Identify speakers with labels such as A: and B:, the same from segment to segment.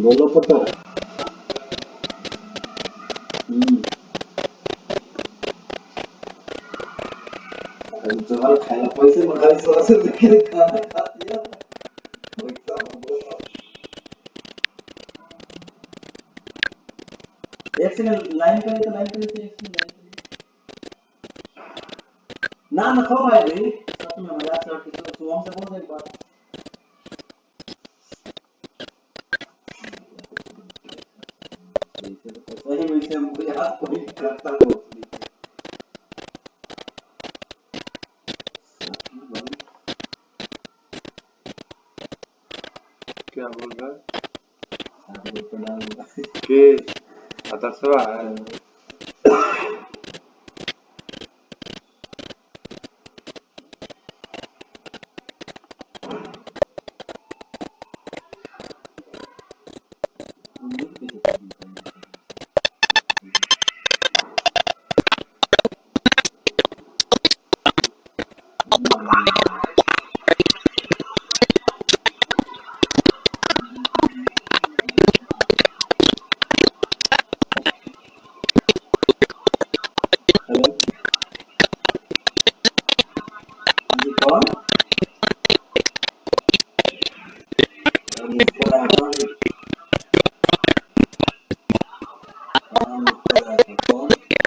A: बोलो पतो। तुम्हारा खाना पैसे मंगाई सौ से लेके खाना खा दिया। एक सेकंड लाइन पे तो लाइन पे से एक सेकंड लाइन पे ना ना खाओ भाई भाई सच में मजाक से और किसी को हमसे बोल दे एक बार। सही में से मुझे हाथ कोई करता हो
B: क्या बोल रहा है के अतसवा है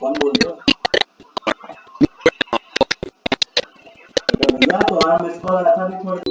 B: कौन बोल रहे हो? तो भैया तो आप इसको ऐसा भी थोड़ी